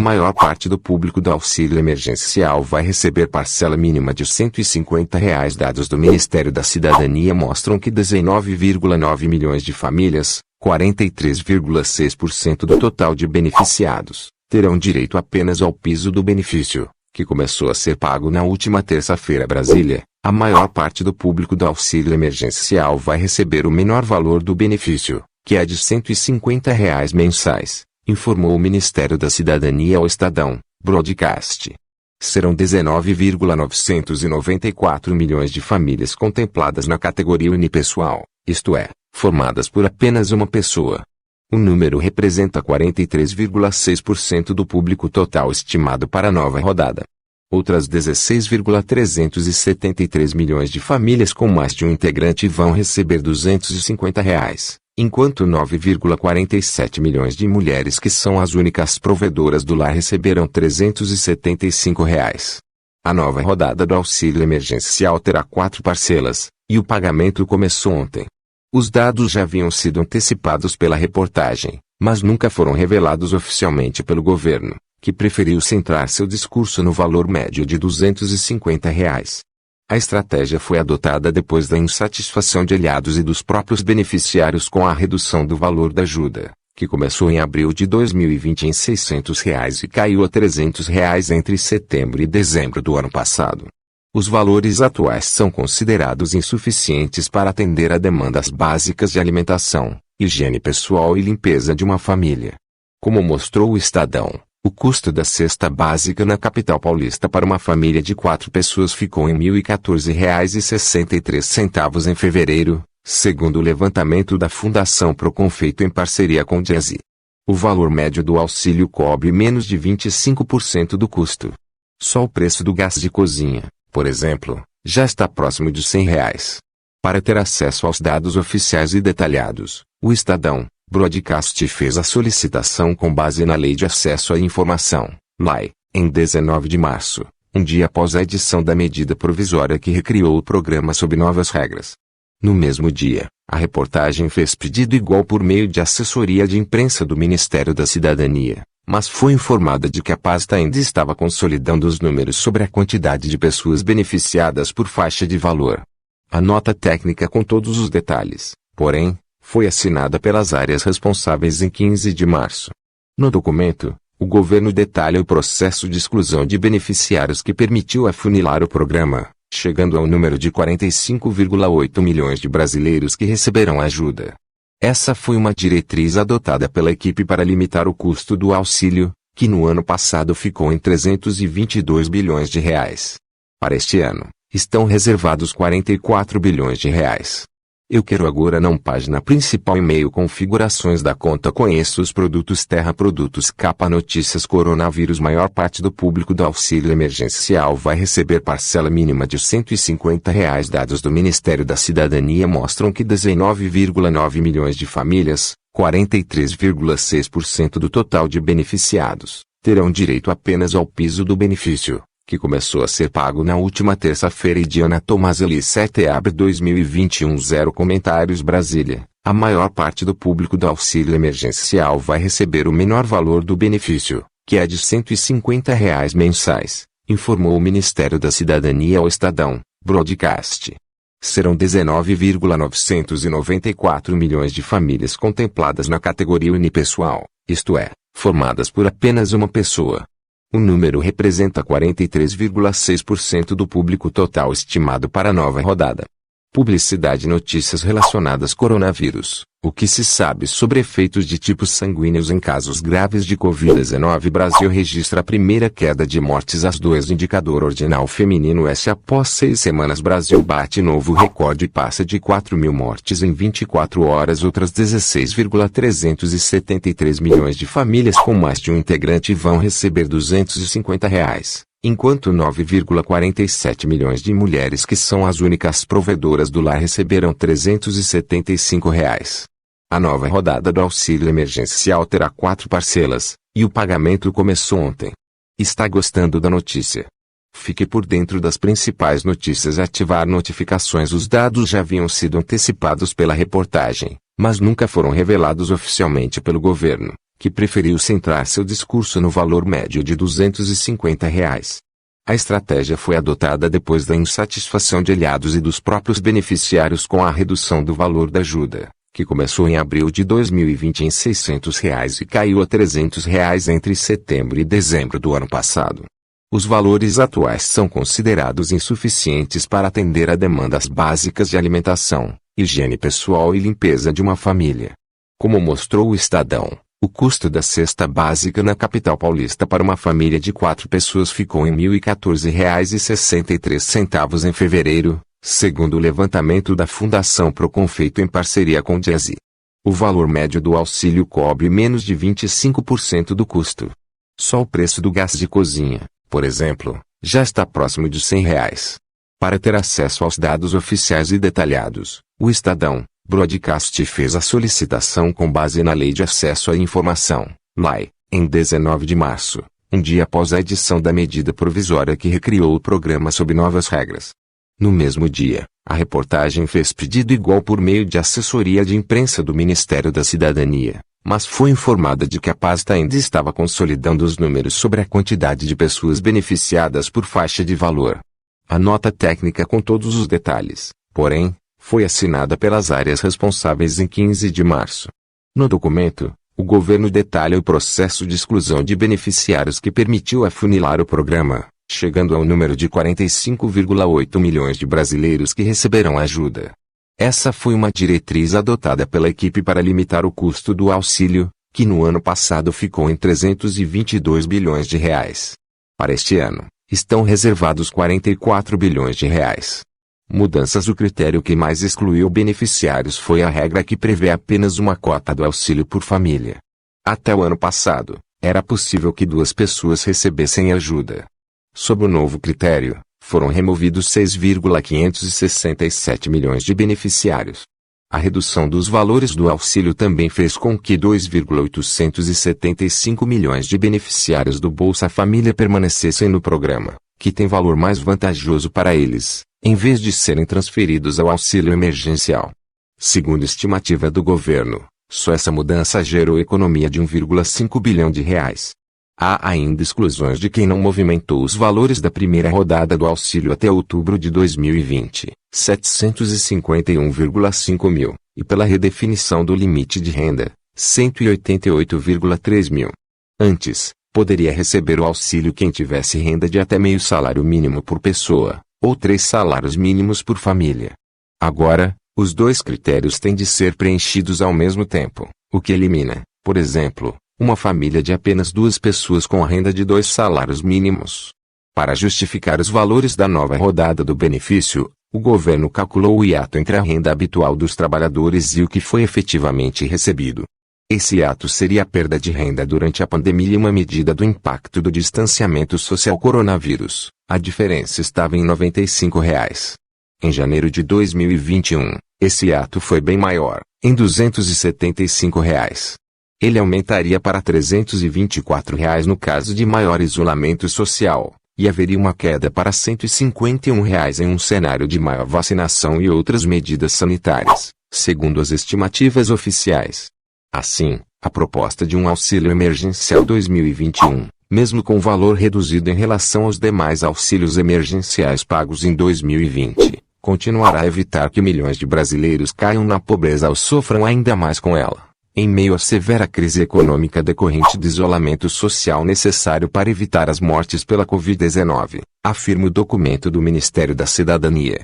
Maior parte do público do auxílio emergencial vai receber parcela mínima de R$ 150. Dados do Ministério da Cidadania mostram que 19,9 milhões de famílias, 43,6% do total de beneficiados, terão direito apenas ao piso do benefício, que começou a ser pago na última terça-feira. Brasília, a maior parte do público do auxílio emergencial vai receber o menor valor do benefício, que é de R$ 150 mensais, informou o Ministério da Cidadania ao Estadão Broadcast. Serão 19,994 milhões de famílias contempladas na categoria unipessoal, isto é, formadas por apenas uma pessoa. O número representa 43,6% do público total estimado para a nova rodada. Outras 16,373 milhões de famílias com mais de um integrante vão receber R$ 250, enquanto 9,47 milhões de mulheres que são as únicas provedoras do lar receberão R$ 375. A nova rodada do auxílio emergencial terá 4 parcelas, e o pagamento começou ontem. Os dados já haviam sido antecipados pela reportagem, mas nunca foram revelados oficialmente pelo governo, que preferiu centrar seu discurso no valor médio de R$ 250. A estratégia foi adotada depois da insatisfação de aliados e dos próprios beneficiários com a redução do valor da ajuda, que começou em abril de 2020 em R$ 600 e caiu a R$ 300 entre setembro e dezembro do ano passado. Os valores atuais são considerados insuficientes para atender a demandas básicas de alimentação, higiene pessoal e limpeza de uma família. Como mostrou o Estadão, o custo da cesta básica na capital paulista para uma família de 4 pessoas ficou em R$ 1.014,63 em fevereiro, segundo o levantamento da Fundação Procon feito em parceria com o Diese. O valor médio do auxílio cobre menos de 25% do custo. Só o preço do gás de cozinha, por exemplo, já está próximo de R$ 100. Para ter acesso aos dados oficiais e detalhados, o Estadão Broadcast fez a solicitação com base na Lei de Acesso à Informação, LAI, em 19 de março, um dia após a edição da medida provisória que recriou o programa sob novas regras. No mesmo dia, a reportagem fez pedido igual por meio de assessoria de imprensa do Ministério da Cidadania, mas foi informada de que a pasta ainda estava consolidando os números sobre a quantidade de pessoas beneficiadas por faixa de valor. A nota técnica com todos os detalhes, porém, foi assinada pelas áreas responsáveis em 15 de março. No documento, o governo detalha o processo de exclusão de beneficiários que permitiu afunilar o programa, chegando ao número de 45,8 milhões de brasileiros que receberão ajuda. Essa foi uma diretriz adotada pela equipe para limitar o custo do auxílio, que no ano passado ficou em 322 bilhões de reais. Para este ano, estão reservados 44 bilhões de reais. Eu quero agora não página principal e-mail configurações da conta conheço os produtos Terra Produtos capa notícias coronavírus maior parte do público do auxílio emergencial vai receber parcela mínima de R$ 150 dados do Ministério da Cidadania mostram que 19,9 milhões de famílias, 43,6% do total de beneficiados, terão direito apenas ao piso do benefício, que começou a ser pago na última terça-feira. Diana Tomazelli 7 abril 2021 0 comentários Brasília, a maior parte do público do auxílio emergencial vai receber o menor valor do benefício, que é de R$ 150 mensais, informou o Ministério da Cidadania ao Estadão Broadcast. Serão 19,994 milhões de famílias contempladas na categoria unipessoal, isto é, formadas por apenas uma pessoa. O número representa 43,6% do público total estimado para a nova rodada. Publicidade e notícias relacionadas coronavírus. O que se sabe sobre efeitos de tipos sanguíneos em casos graves de Covid-19? Brasil registra a primeira queda de mortes às 2 indicador ordinal feminino S após 6 semanas. Brasil bate novo recorde e passa de 4.000 mortes em 24 horas. Outras 16,373 milhões de famílias com mais de um integrante vão receber R$ 250. Enquanto 9,47 milhões de mulheres que são as únicas provedoras do lar receberão R$ 375. A nova rodada do auxílio emergencial terá 4 parcelas, e o pagamento começou ontem. Está gostando da notícia? Fique por dentro das principais notícias e ativar notificações. Os dados já haviam sido antecipados pela reportagem, mas nunca foram revelados oficialmente pelo governo, que preferiu centrar seu discurso no valor médio de R$ 250. A estratégia foi adotada depois da insatisfação de aliados e dos próprios beneficiários com a redução do valor da ajuda, que começou em abril de 2020 em R$ 600 e caiu a R$ 300 entre setembro e dezembro do ano passado. Os valores atuais são considerados insuficientes para atender a demandas básicas de alimentação, higiene pessoal e limpeza de uma família. Como mostrou o Estadão, o custo da cesta básica na capital paulista para uma família de 4 pessoas ficou em R$ 1.014,63 em fevereiro, segundo o levantamento da Fundação Procon feito em parceria com o Diese. O valor médio do auxílio cobre menos de 25% do custo. Só o preço do gás de cozinha, por exemplo, já está próximo de R$ 100. Para ter acesso aos dados oficiais e detalhados, o Estadão Broadcast fez a solicitação com base na Lei de Acesso à Informação, LAI, em 19 de março, um dia após a edição da medida provisória que recriou o programa sob novas regras. No mesmo dia, a reportagem fez pedido igual por meio de assessoria de imprensa do Ministério da Cidadania, mas foi informada de que a pasta ainda estava consolidando os números sobre a quantidade de pessoas beneficiadas por faixa de valor. A nota técnica com todos os detalhes, porém, foi assinada pelas áreas responsáveis em 15 de março. No documento, o governo detalha o processo de exclusão de beneficiários que permitiu afunilar o programa, chegando ao número de 45,8 milhões de brasileiros que receberão ajuda. Essa foi uma diretriz adotada pela equipe para limitar o custo do auxílio, que no ano passado ficou em R$ 322 bilhões. Para este ano, estão reservados R$ 44 bilhões. Mudanças. O critério que mais excluiu beneficiários foi a regra que prevê apenas uma cota do auxílio por família. Até o ano passado, era possível que 2 pessoas recebessem ajuda. Sob o novo critério, foram removidos 6,567 milhões de beneficiários. A redução dos valores do auxílio também fez com que 2,875 milhões de beneficiários do Bolsa Família permanecessem no programa, que tem valor mais vantajoso para eles, em vez de serem transferidos ao auxílio emergencial. Segundo estimativa do governo, só essa mudança gerou economia de R$ 1,5 bilhão. Há ainda exclusões de quem não movimentou os valores da primeira rodada do auxílio até outubro de 2020, 751,5 mil, e pela redefinição do limite de renda, 188,3 mil. Antes, poderia receber o auxílio quem tivesse renda de até meio salário mínimo por pessoa, ou 3 salários mínimos por família. Agora, os 2 critérios têm de ser preenchidos ao mesmo tempo, o que elimina, por exemplo, uma família de apenas 2 pessoas com a renda de 2 salários mínimos. Para justificar os valores da nova rodada do benefício, o governo calculou o hiato entre a renda habitual dos trabalhadores e o que foi efetivamente recebido. Esse hiato seria a perda de renda durante a pandemia e uma medida do impacto do distanciamento social coronavírus. A diferença estava em R$ 95. Em janeiro de 2021, esse hiato foi bem maior, em R$ 275. Ele aumentaria para R$ 324 no caso de maior isolamento social, e haveria uma queda para R$ 151 em um cenário de maior vacinação e outras medidas sanitárias, segundo as estimativas oficiais. Assim, a proposta de um auxílio emergencial 2021, mesmo com valor reduzido em relação aos demais auxílios emergenciais pagos em 2020, continuará a evitar que milhões de brasileiros caiam na pobreza ou sofram ainda mais com ela, em meio à severa crise econômica decorrente do isolamento social necessário para evitar as mortes pela Covid-19, afirma o documento do Ministério da Cidadania.